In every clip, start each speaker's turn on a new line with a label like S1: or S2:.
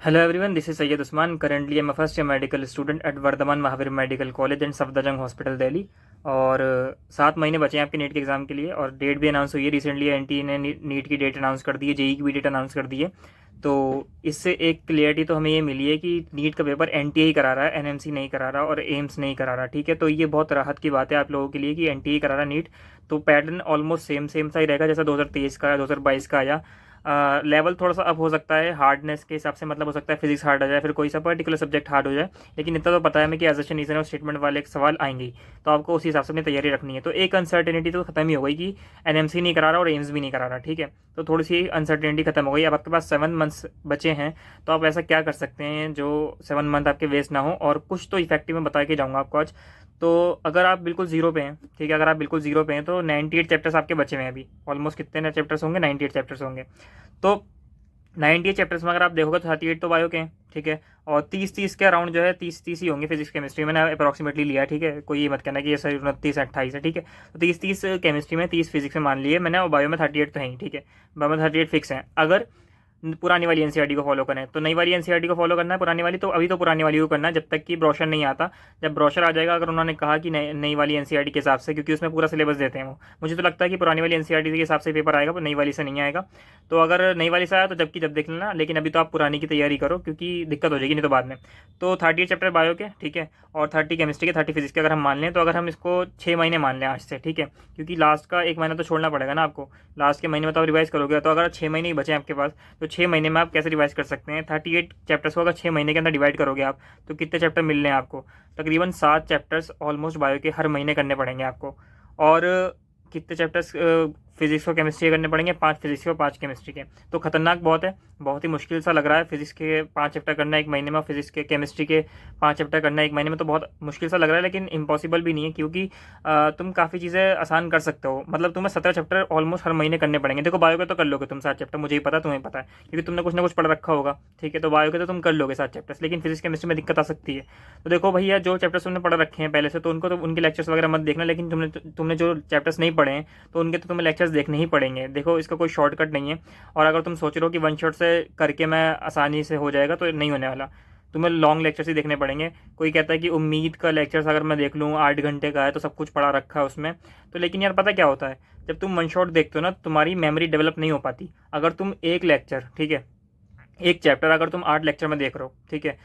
S1: Hello everyone, this is Syed Usman. Currently I am first year medical student at Vardhman Mahavir Medical College and Safdarjung Hospital Delhi. और 7 महीने बचे हैं आपके NEET के एग्ज़ाम के लिए और डेट भी अनाउंस हुई है। रिसेंटली एनटी ने नीट की डेट अनाउंस कर दी है, जेई की भी डेट अनाउंस कर दी है। तो इससे एक क्लियरिटी तो हमें ये मिली है कि नीट का पेपर एनटीए ही करा रहा है, एनएमसी नहीं करा रहा और एम्स नहीं करा रहा। ठीक है, तो ये बहुत राहत की बात है आप लोगों के लिए कि एनटीए करा रहा नीट। तो पैटर्न ऑलमोस्ट सेम सेम सा ही रहेगा जैसा 2023 का या 2022 का आया। लेवल थोड़ा सा अप हो सकता है हार्डनेस के हिसाब से, मतलब हो सकता है फिजिक्स हार्ड आ जाए, फिर कोई सा पर्टिकुलर सब्जेक्ट हार्ड हो जाए। लेकिन इतना तो पता है हमें कि एजेशन रीजन और स्टेटमेंट वाले सवाल आएंगे ही, तो आपको उसी हिसाब से अपनी तैयारी रखनी है। तो एक अनसर्टेनिटी तो खत्म ही हो गई कि एनएमसी नहीं करा रहा और एम्स भी नहीं करा रहा। ठीक है, तो थोड़ी सी अनसर्टेनिटी खत्म हो गई। अब आपके पास 7 मंथ्स बचे हैं, तो आप ऐसा क्या कर सकते हैं जो 7 मंथ आपके वेस्ट ना हो, और कुछ तो इफेक्टिव मैं बता के जाऊँगा आपको आज। तो अगर आप बिल्कुल जीरो पे हैं, ठीक है, अगर आप बिल्कुल जीरो पे हैं तो 98 चैप्टर्स आपके बचे हुए हैं अभी। ऑलमोस्ट कितने चैप्टर्स होंगे? 98 चैप्टर्स होंगे। तो 98 चैप्टर्स में अगर आप देखोगे तो 38 तो बायो के हैं। ठीक है, और 30-30 के अराउंड जो है 30-30 ही होंगे फिजिक्स केमिस्ट्री। मैंने अप्रॉक्सीमेटली लिया है। ठीक है, कोई ये मत कहना कि ये सर 29-28 है। ठीक है, तो 30-30 केमिस्ट्री में, 30 फिजिक्स में मान लिए मैंने, और बायो में 38 तो है ही। ठीक है, बायो में 38 फिक्स है। अगर पुरानी वाली एनसीईआरटी को फॉलो करें तो नई वाली एनसीईआरटी को फॉलो करना है। पुरानी वाली तो अभी तो पुरानी वाली को करना है जब तक कि ब्रोशर नहीं आता। जब ब्रोशर आ जाएगा, अगर उन्होंने कहा कि नई वाली एनसीईआरटी के हिसाब से, क्योंकि उसमें पूरा सिलेबस देते हैं वो, मुझे तो लगता है कि पुरानी वाली एनसीईआरटी के हिसाब से पेपर आएगा, नई वाली से नहीं आएगा। तो अगर नई वाली से आया तो जबकि जब देख लेना, लेकिन अभी तो आप पुरानी की तैयारी करो क्योंकि दिक्कत हो जाएगी नहीं तो बाद में। तो 38 चैप्टर बायो के, ठीक है, और 30 केमिस्ट्री के, 30 फिजिक्स के अगर हम मान लें, तो अगर हम इसको 6 महीने मान लें आज से, ठीक है, क्योंकि लास्ट का 1 महीना तो छोड़ना पड़ेगा ना आपको। लास्ट के महीने में तो आप रिवाइज करोगे, तो अगर 6 महीने ही बचे हैं आपके पास, तो 6 महीने में आप कैसे रिवाइज कर सकते हैं? 38 चैप्टर्स को अगर 6 महीने के अंदर डिवाइड करोगे आप, तो कितने चैप्टर मिल रहे हैं आपको? तकरीबन 7 चैप्टर्स ऑलमोस्ट बायो के हर महीने करने पड़ेंगे आपको। और कितने चैप्टर्स फिजिक्स और केमिस्ट्री के करने पड़ेंगे? 5 फिजिक्स और 5 केमिस्ट्री के। तो खतरनाक बहुत है, बहुत ही मुश्किल सा लग रहा है। फिजिक्स के 5 चैप्टर करना 1 महीने में, और फिजिक्स के केमिस्ट्री के 5 चैप्टर करना 1 महीने में, तो बहुत मुश्किल सा लग रहा है, लेकिन इम्पॉसिबल भी नहीं है, क्योंकि तुम काफ़ी चीज़ें आसान कर सकते हो। मतलब तुम्हें 17 चैप्टर ऑलमोस्ट हर महीने करने पड़ेंगे। देखो बायो के तो कर लोगे तुम 7 चैप्टर, मुझे ही पता, तुम्हें पता है, क्योंकि तुमने कुछ ना कुछ पढ़ रखा होगा। ठीक है, तो बायो के तो तुम कर लोगे 7 चैप्टर्स, लेकिन फिजिक्स केमिस्ट्री में दिक्कत आ सकती है। तो देखो भैया, जो चैप्टर्स तुमने पढ़ रखे हैं पहले से, तो उनको तो उनके लेक्चर्स वगैरह मत देखना, लेकिन तुमने जो चैप्टर्स नहीं पढ़े हैं, तो उनके तो तुम्हें लेक्चर्स देखने ही पड़ेंगे। देखो इसका कोई शॉर्टकट नहीं है। और अगर तुम सोच रहे हो कि वन शॉट से करके मैं आसानी से हो जाएगा, तो नहीं होने वाला। तुम्हें लॉन्ग लेक्चर्स ही देखने पड़ेंगे। कोई कहता है कि उम्मीद का लेक्चर्स अगर मैं देख लूँ 8 घंटे का है तो सब कुछ पढ़ा रखा है उसमें, तो लेकिन यार पता क्या होता है, जब तुम वन शॉट देखते हो ना, तुम्हारी मेमोरी डेवलप नहीं हो पाती। अगर तुम एक लेक्चर, ठीक है, एक चैप्टर अगर तुम 8 लेक्चर में देख रहे हो, ठीक है,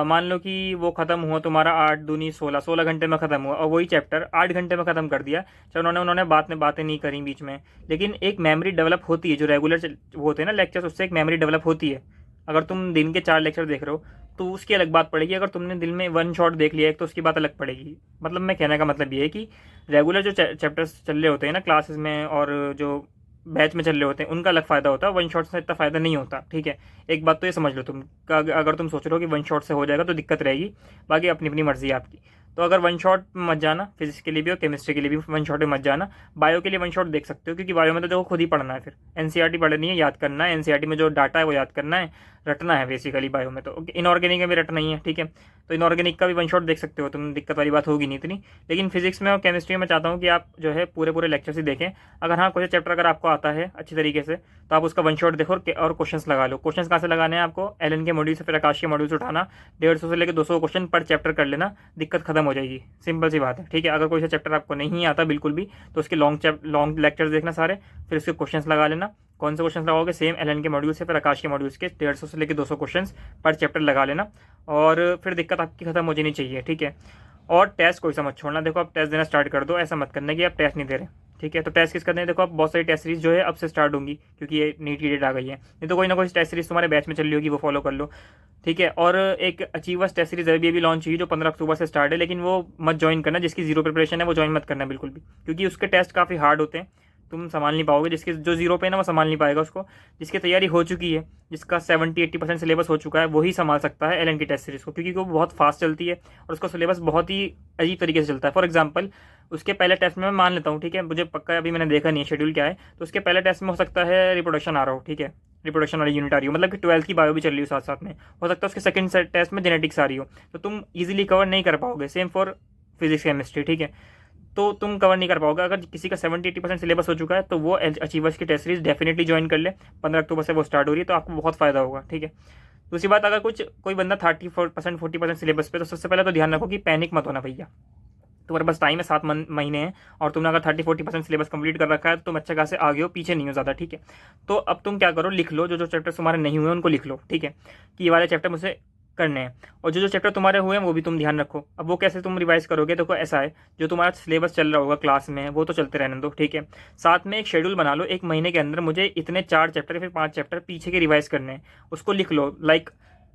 S1: मान लो कि वो खत्म हुआ तुम्हारा 8 दूनी 16, 16 घंटे में खत्म हुआ, और वही चैप्टर 8 घंटे में खत्म कर दिया। चलो उन्होंने उन्होंने बातें नहीं करी बीच में, लेकिन एक मेमोरी डेवलप होती है। जो रेगुलर वो होते हैं ना लेक्चर्स, उससे एक मेमोरी डेवलप होती है। अगर तुम दिन के 4 लेक्चर देख रहे हो तो उसकी अलग बात पड़ेगी। अगर तुमने दिन में वन शॉट देख लिया एक, तो उसकी बात अलग पड़ेगी। मतलब मैं कहने का मतलब ये है कि रेगुलर जो चैप्टर्स चल रहे होते हैं ना क्लासेस में, और जो बैच में चल रहे होते हैं, उनका अलग फ़ायदा होता है। वन शॉट से इतना फ़ायदा नहीं होता। ठीक है, एक बात तो ये समझ लो तुम, अगर तुम सोच रहे हो कि वन शॉट से हो जाएगा तो दिक्कत रहेगी। बाकी अपनी अपनी मर्जी है आपकी। तो अगर वन शॉट मत जाना, फिजिक्स के लिए भी और केमिस्ट्री के लिए भी वन शॉट में मत जाना। बायो के लिए वन शॉट देख सकते हो, क्योंकि बायो में तो देखो खुद ही पढ़ना है, फिर एनसीईआरटी पढ़नी है, याद करना है। एनसीईआरटी में जो डाटा है वो याद करना है, रटना है बेसिकली बायो में। तो इनऑर्गेनिक में भी रटना ही है। ठीक है, तो इनऑर्गेनिक का भी वन शॉट देख सकते हो तुम, दिक्कत वाली बात होगी नहीं इतनी। लेकिन फिजिक्स में और केमिस्ट्री में चाहता हूँ कि आप जो है पूरे पूरे लेक्चर्स ही देखें। अगर हाँ कोई चैप्टर अगर आपको आता है अच्छी तरीके से, तो आप उसका वन शॉट देखो और क्वेश्चंस लगा लो। क्वेश्चंस कहाँ से लगाने हैं आपको? एलन के मॉड्यूल से, फिर आकाश के मॉड्यूल से उठाना। 150 से लेकर 200 क्वेश्चन पर चैप्टर कर लेना, दिक्कत खत्म हो जाएगी। सिंपल सी बात है। ठीक है, अगर कोई सा चैप्टर आपको नहीं आता बिल्कुल भी, तो उसके लॉन्ग लेक्चर्स देखना सारे, फिर उसके क्वेश्चंस लगा लेना। कौन से क्वेश्चन लगाओगे? सेम एलन के मॉड्यूल से, फिर आकाश के मॉड्यूल्स के 150 से लेकर 200 क्वेश्चन पर चैप्टर लगा लेना, और फिर दिक्कत आपकी खत्म हो जानी चाहिए। ठीक है, और टेस्ट कोई सा मत छोड़ना। देखो आप टेस्ट देना स्टार्ट कर दो, ऐसा मत करना कि आप टेस्ट नहीं दे रहे। ठीक है, तो टेस्ट किस करने हैं? देखो आप बहुत सारी टेस्ट सीरीज जो है अब से स्टार्ट होंगी, क्योंकि ये नीट की डेट आ गई है। नहीं तो कोई ना कोई टेस्ट सीरीज तुम्हारे बैच में चल रही होगी, वो फॉलो कर लो। ठीक है, और एक अचीवर्स टेस्ट सीरीज अभी लॉन्च हुई जो 15 अक्टूबर से स्टार्ट है, लेकिन वो मत ज्वाइन करना। जिसकी जीरो प्रिपरेशन है वो ज्वाइन मत करना बिल्कुल भी, क्योंकि उसके टेस्ट काफ़ी हार्ड होते हैं, तुम संभाल नहीं पाओगे। जिसके जो जीरो पे है ना वो संभाल नहीं पाएगा उसको। जिसकी तैयारी हो चुकी है, जिसका 70-80% सिलेबस हो चुका है, वही संभाल सकता है एलन की टेस्ट सीरीज को, क्योंकि वो बहुत फास्ट चलती है और उसका सिलेबस बहुत ही अजीब तरीके से चलता है। फॉर एग्जाम्पल, उसके पहले टेस्ट में मैं मान लेता हूँ, ठीक है, मुझे पक्का अभी मैंने देखा नहीं है शेड्यूल क्या है, तो उसके पहले टेस्ट में हो सकता है रिप्रोडक्शन आ रहा हो। ठीक है, रिप्रोडक्शन वाली यूनिट आ रही हो, मतलब कि 12th की बायो भी चल रही हो साथ साथ में। हो सकता है उसके सेकंड टेस्ट में जेनेटिक्स आ रही हो, तो तुम इजीली कवर नहीं कर पाओगे। Same for physics chemistry. ठीक है, तो तुम कवर नहीं कर पाओगे। अगर किसी का 70-80% सिलेबस हो चुका है, तो वो अचीवर्स की टेस्ट सीरीज डेफिनेटली ज्वाइन कर ले। 15 अक्टूबर से वो स्टार्ट हो रही है, तो आपको बहुत फ़ायदा होगा। ठीक है, दूसरी बात, अगर कोई बंदा 34% 40% सिलेबस पे, तो सबसे पहले तो ध्यान रखो कि पैनिक मत होना भैया। तुम्हारे पास टाइम है, 7 महीने हैं, और तुमने अगर 30-40% सिलेबस कंप्लीट कर रखा है तो तुम अच्छे खासे आगे हो, पीछे नहीं हो ज़्यादा, ठीक है। तो अब तुम क्या करो, लिख लो जो जो चैप्टर्स तुम्हारे नहीं हुए उनको लिख लो, ठीक है, कि ये वाले चैप्टर मुझे करने हैं। और जो जो चैप्टर तुम्हारे हुए हैं वो भी तुम ध्यान रखो। अब वो कैसे तुम रिवाइज करोगे, देखो ऐसा है, जो तुम्हारा सिलेबस चल रहा होगा क्लास में वो तो चलते रहने दो, ठीक है। साथ में एक शेड्यूल बना लो, एक महीने के अंदर मुझे इतने 4 चैप्टर या फिर 5 चैप्टर पीछे के रिवाइज करने हैं, उसको लिख लो। लाइक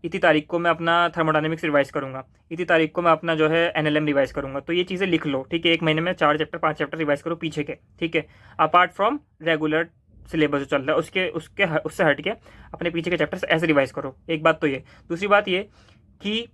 S1: इतनी तारीख को मैं अपना थर्मोडायनेमिक्स रिवाइज करूंगा, इतनी तारीख को मैं अपना जो है एनएलएम रिवाइज करूंगा। तो ये चीज़ें लिख लो, ठीक है। एक महीने में 4 चैप्टर 5 चैप्टर रिवाइज करो पीछे के, ठीक है, अपार्ट फ्रॉम रेगुलर सिलेबस जो चल रहा है उसके उसके उससे हट के अपने पीछे के चैप्टर्स ऐसे रिवाइज करो। एक बात तो ये। दूसरी बात ये कि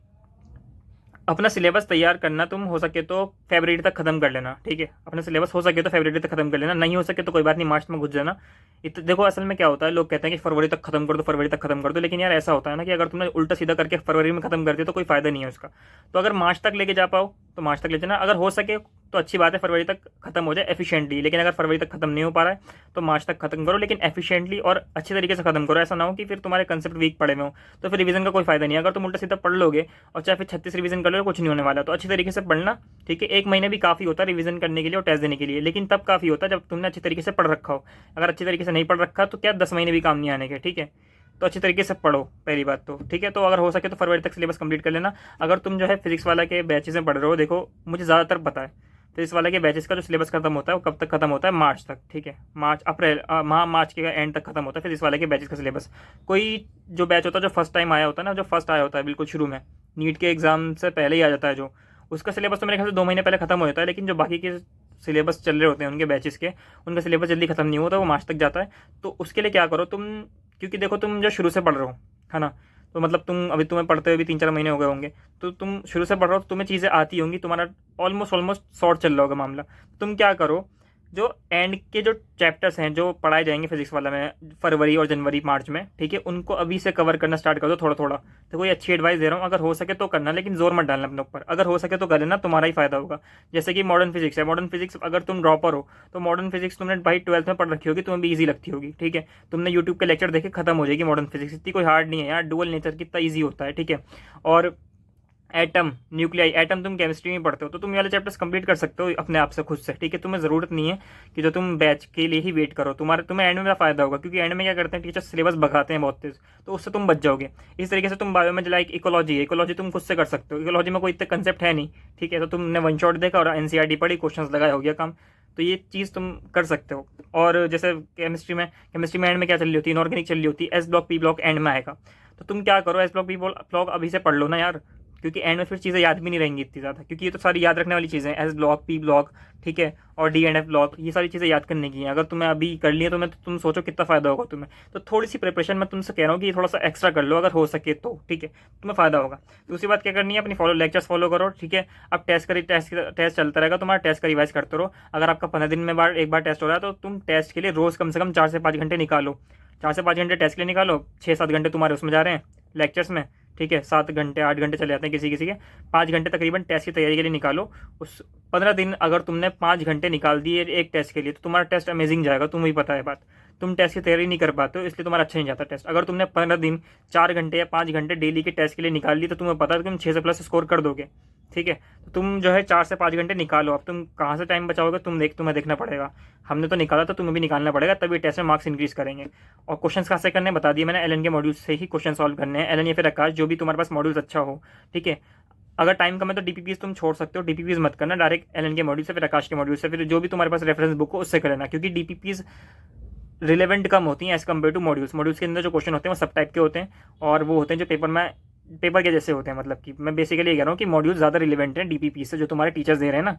S1: अपना सिलेबस तैयार करना तुम हो सके तो फरवरी तक खत्म कर लेना, ठीक है। अपना सिलेबस हो सके तो फरवरी तक खत्म कर लेना, नहीं हो सके तो कोई बात नहीं, मार्च में घुस जाना। देखो असल में क्या होता है, लोग कहते हैं कि फरवरी तक खत्म कर दो, फरवरी तक खत्म कर दो, लेकिन यार ऐसा होता है ना कि अगर तुमने उल्टा सीधा करके फरवरी में खत्म कर दिया तो कोई फायदा नहीं है उसका। तो अगर मार्च तक लेके जा पाओ तो मार्च तक ले जाना, अगर हो सके तो अच्छी बात है फरवरी तक खत्म हो जाए एफिशिएंटली। लेकिन अगर फरवरी तक खत्म नहीं हो पा रहा है तो मार्च तक खत्म करो, लेकिन एफिशिएंटली और अच्छे तरीके से खत्म करो। ऐसा ना हो कि फिर तुम्हारे कंसेप्ट वीक पड़े हुए हो, तो फिर रिवीजन का कोई फायदा नहीं है। अगर तुम उल्टा सीधा पढ़ लोगे और चाहे फिर 36 रिवीजन कर लो, कुछ नहीं होने वाला। तो अच्छी तरीके से पढ़ना, ठीक है। 1 महीने भी काफ़ी होता है रिवीजन करने के लिए और टेस्ट देने के लिए, लेकिन तब काफ़ी होता है जब तुमने अच्छी तरीके से पढ़ रखा हो। अगर अच्छी तरीके से नहीं पढ़ रखा तो क्या 10 महीने भी काम नहीं आने के, ठीक है। तो अच्छी तरीके से पढ़ो, पहली बात तो, ठीक है। तो अगर हो सके तो फरवरी तक सिलेबस कंप्लीट कर लेना। अगर तुम जो है फिजिक्स वाला के बैचेस में पढ़ रहे हो, देखो मुझे ज़्यादातर पता है फिजिक्स वाले के बैचेस का जो सिलेबस खत्म होता है वो कब तक खत्म होता है, मार्च तक, ठीक है। मार्च के एंड तक खत्म होता है फिजिक्स वाले के बैचेस का सिलेबस। कोई जो बैच होता है जो फर्स्ट टाइम आया होता है ना, जो फर्स्ट आया होता है बिल्कुल शुरू में, नीट के एग्जाम से पहले ही आ जाता है जो, उसका सिलेबस तो मेरे ख्याल से 2 महीने पहले खत्म हो जाता है। लेकिन जो बाकी के सिलेबस चल रहे होते हैं उनके बैचेस के, उनका सिलेबस जल्दी खत्म नहीं होता, वो मार्च तक जाता है। तो उसके लिए क्या करो तुम, क्योंकि देखो तुम जो शुरू से पढ़ रहे हो, है ना, तो मतलब तुम्हें पढ़ते हुए भी 3-4 महीने हो गए होंगे, तो तुम शुरू से पढ़ रहे हो तो तुम्हें चीज़ें आती होंगी, तुम्हारा ऑलमोस्ट शॉर्ट चल रहा होगा मामला। तुम क्या करो, जो एंड के जो चैप्टर्स हैं जो पढ़ाए जाएंगे फिजिक्स वाला में फरवरी और जनवरी मार्च में, ठीक है, उनको अभी से कवर करना स्टार्ट कर दो थोड़ा थोड़ा। तो कोई अच्छी एडवाइस दे रहा हूँ, अगर हो सके तो करना, लेकिन जोर मत डालना अपने ऊपर। अगर हो सके तो कर लेना, तुम्हारा ही फायदा होगा। जैसे कि मॉडर्न फिजिक्स है, मॉडर्न फिजिक्स अगर तुम ड्रॉपर हो तो मॉडर्न फिजिक्स तुमने भाई 12th में पढ़ रखी होगी, तुम्हें भी ईजी लगती होगी, ठीक है। तुमने यूट्यूब के लेक्चर देखे खत्म हो जाएगी मॉडर्न फिजिक्स, इतनी कोई हार्ड नहीं है यार, डुअल नेचर कितना ईजी होता है, ठीक है। और एटम न्यूक्लियाई एटम तुम केमिस्ट्री में पढ़ते हो तो तुम ये वाले चैप्टर्स कंप्लीट कर सकते हो अपने आप से खुद से, ठीक है। तुम्हें ज़रूरत नहीं है कि जो तुम बैच के लिए ही वेट करो, तुम्हें एंड में फ़ायदा होगा, क्योंकि एंड में क्या करते हैं टीचर सिलेबस भगाते हैं बहुत तेज, तो उससे तुम बच जाओगे। इस तरीके से तुम बायो में लाइक इकोलॉजी तुम खुद से कर सकते हो, इकोलॉजी में कोई इतने कंसेप्ट है नहीं, ठीक है। तो तुमने वन शॉट देखा और एनसीईआरटी पढ़ी, क्वेश्चन लगाया, हो गया काम। तो ये चीज़ तुम कर सकते हो। और जैसे केमिस्ट्री में एंड में क्या चल रही होती है, इनऑर्गेनिक चल रही होती है, S block P block and में आएगा। तो तुम क्या करो, एस ब्लॉक पी ब्लॉक अभी से पढ़ लो ना यार, क्योंकि एंड में फिर चीज़ें याद भी नहीं रहेंगी इतनी ज़्यादा, क्योंकि ये तो सारी याद रखने वाली चीज़ें हैं, एस ब्लॉक पी ब्लॉक, ठीक है, और डी एंड एफ ब्लॉक, ये सारी चीज़ें याद करने की हैं। अगर तुम्हें अभी कर लिए तो तुम सोचो कितना फ़ायदा होगा तुम्हें। तो थोड़ी सी प्रिपरेशन मैं तुमसे कह रहा हूँ कि थोड़ा सा एक्स्ट्रा कर लो अगर हो सके तो, ठीक है, तुम्हें फ़ायदा होगा। दूसरी बात क्या करनी है, अपनी लेक्चर्स फॉलो करो, ठीक है। अब टेस्ट चलता रहेगा तुम्हारा, टेस्ट का रिवाइज करते रहो। अगर आपका 15 दिन में एक बार टेस्ट हो रहा है तो तुम टेस्ट के लिए रोज़ कम से कम 4 से 5 घंटे निकालो। 4 से 5 घंटे टेस्ट के लिए निकालो, 6-7 घंटे तुम्हारे उसमें जा रहे हैं लेक्चर्स में, ठीक है। 7 घंटे 8 घंटे चले जाते हैं किसी किसी के, 5 घंटे तकरीबन टेस्ट की तैयारी के लिए निकालो। उस 15 दिन अगर तुमने 5 घंटे निकाल दिए एक टेस्ट के लिए तो तुम्हारा टेस्ट अमेजिंग जाएगा, तुम्हें पता है बात। तुम टेस्ट की तैयारी नहीं कर पाते हो इसलिए तुम्हारा अच्छा नहीं जाता टेस्ट। अगर तुमने 15 दिन 4 घंटे या 5 घंटे डेली के टेस्ट के लिए निकाल ली तो तुम्हें पता है तुम 6 से प्लस स्कोर कर दोगे, ठीक है। तो तुम जो है 4 से 5 घंटे निकालो। अब तुम कहाँ से टाइम बचाओगे तुम्हें देखना पड़ेगा। हमने तो निकाला तो तुम्हें भी निकालना पड़ेगा, तभी टेस्ट में मार्क्स इंक्रीज करेंगे। और क्वेश्चन कहाँ से करने बता दिए मैंने, एलन के मॉड्यूल से ही क्वेश्चन सॉल्व करने हैं, एलन या फिर आकाश, जो भी तुम्हारे पास मॉड्यूल्स अच्छा हो, ठीक है। अगर टाइम कम है तो डीपीपीएस तुम छोड़ सकते हो, डीपीपीएस मत करना, डायरेक्ट एलन के मॉड्यूल से फिर आकाश के मॉड्यूल से, फिर जो भी तुम्हारे पास रेफरेंस बुक हो उससे कर लेना, क्योंकि डीपीपीएस रिलेवेंट कम होती हैं एज़ कम्पेयर टू मॉड्यूल्स के अंदर जो क्वेश्चन होते हैं वो सब टाइप के होते हैं, और वो होते हैं जो पेपर के जैसे होते हैं। मतलब कि मैं बेसिकली ये कह रहा हूँ कि मॉड्यूल ज़्यादा रिलेवेंट हैं डीपीपी से, जो तुम्हारे टीचर्स दे रहे हैं ना।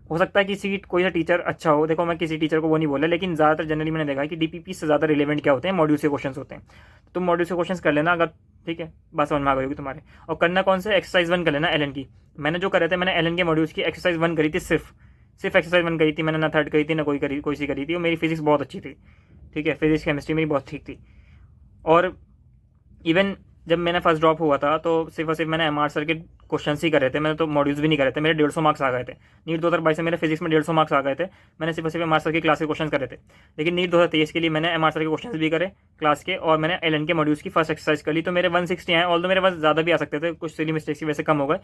S1: हो सकता है किसी कोई सा टीचर अच्छा हो, देखो मैं किसी टीचर को वो नहीं बोला, लेकिन ज़्यादातर जनरली मैंने देखा है कि डीपीपी से ज़्यादा रिलेवेंट क्या होते हैं, मॉड्यूल से क्वेश्चन होते हैं। तुम मॉड्यूल से क्वेश्चन कर लेना अगर, ठीक है, बात समझ में आ गई होगी तुम्हारे। और करना कौन से, एक्सरसाइज 1 कर लेना एलन की। मैंने जो करे थे, मैंने एलन के मॉड्यूल्स की एक्सरसाइज 1 करी थी, सिर्फ एक्सरसाइज 1 करी थी मैंने, ना थर्ड करी थी ना कोई सी करी थी। और मेरी फिजिक्स बहुत अच्छी थी, ठीक है, फिजिक्स केमिस्ट्री मेरी बहुत ठीक थी। और इवन जब मैंने फर्स्ट ड्रॉप हुआ था तो सिर्फ और सिर्फ मैंने एम आर सर के क्वेश्चन ही करे थे, मैंने तो मॉड्यूल्स भी नहीं करे थे। मेरे 150 मार्क्स आ गए थे। नीट 2022 में मेरे फिजिक्स में 150 मार्क्स आ गए थे। मैंने सिर्फ और सिर्फ एम आर सर की क्लास के क्वेश्चन करे थे। लेकिन नीट 2023 के लिए मैंने एम आर सर के क्वेश्चन भी करे क्लास के, और मैंने एल एन के मॉड्यूल्स की फर्स्ट एक्सरसाइज कर ली। तो मेरे 160 आए, ऑल दो मेरे पास ज़्यादा भी आ सकते थे, कुछ सिली मिस्टेक्स की वजह से कम हो गए।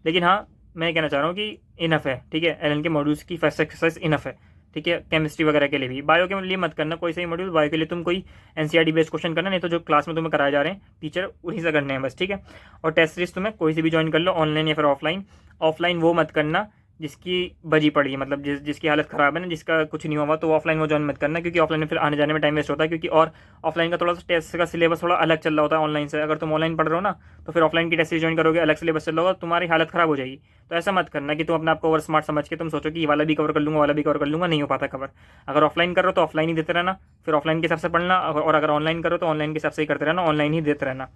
S1: लेकिन हाँ, मैं कहना चाह रहा हूँ कि इनफ है, ठीक है। एल एन के मॉड्यूल्स की फर्स्ट एक्सरसाइज इनफ है, ठीक है। केमिस्ट्री वगैरह के लिए भी, बायो के लिए मत करना कोई सही मॉड्यूल। बायो के लिए तुम कोई एनसीईआरटी बेस्ड क्वेश्चन करना, नहीं तो जो क्लास में तुम्हें कराए जा रहे हैं टीचर उन्हीं से करने हैं बस, ठीक है। और टेस्ट सीरीज तुम्हें कोई से भी ज्वाइन कर लो, ऑनलाइन या फिर ऑफलाइन। ऑफलाइन वो मत करना जिसकी बजी पड़ी है, मतलब जिसकी हालत ख़राब है ना, जिसका कुछ नहीं हुआ, तो ऑफलाइन वो ज्वाइन मत करना, क्योंकि ऑफलाइन में फिर आने जाने में टाइम वेस्ट होता है। क्योंकि और ऑफलाइन का थोड़ा सा टेस्ट का सिलेबस थोड़ा अलग चल रहा होता है ऑनलाइन से। अगर तुम ऑनलाइन पढ़ रहे हो ना, तो फिर ऑफलाइन की टेस्ट सीरीज ज्वाइन करोगे, अलग सिलेबस चल रहा होगा, तुम्हारी हालत ख़राब हो जाएगी। तो ऐसा मत करना कि तुम अपने आपको ओवर स्मार्ट समझ के तुम सोचो कि ये वाला भी कवर कर लूँगा, वाला भी कवर कर लूँगा, नहीं हो पाता कवर। अगर ऑफलाइन करो तो ऑफलाइन ही देते रहना, फिर ऑफलाइन के हिसाब से पढ़ना, और अगर ऑनलाइन करो तो ऑनलाइन के हिसाब से ही करते रहना, ऑनलाइन ही देते रहना।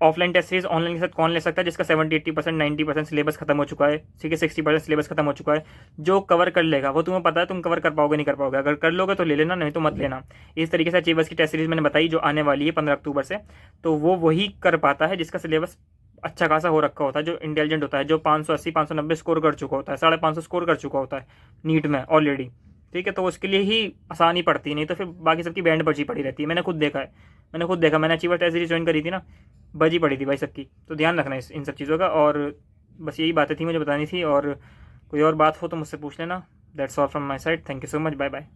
S1: ऑफलाइन टेस्ट सीरीज ऑनलाइन के साथ कौन ले सकता है? जिसका 70-80% 90% सिलेबस खत्म हो चुका है, ठीक है, 60% सिलेबस खत्म हो चुका है। जो कवर कर लेगा वो तुम्हें पता है तुम कवर कर पाओगे नहीं कर पाओगे। अगर कर लोगे तो ले लेना, नहीं तो मत लेना। इस तरीके से अचीवर्स की टेस्ट सीरीज मैंने बताई जो आने वाली है 15 अक्टूबर से, तो वो वही कर पाता है जिसका सिलेबस अच्छा खासा हो रखा होता है, जो इंटेलिजेंट होता है, जो 580-590 स्कोर कर चुका होता है, 550 स्कोर कर चुका होता है नीट में ऑलरेडी, ठीक है। तो उसके लिए ही आसानी पड़ती है, नहीं तो फिर बाकी सबकी बैंड बची पड़ी रहती है। मैंने खुद देखा है, मैंने अचीवर टेस्ट सीरीज ज्वाइन करी थी ना, बजी पड़ी थी भाई सबकी। तो ध्यान रखना इन सब चीज़ों का। और बस यही बातें थी मुझे बतानी थी, और कोई और बात हो तो मुझसे पूछ लेना। That's all from my side. Thank you so much. Bye bye.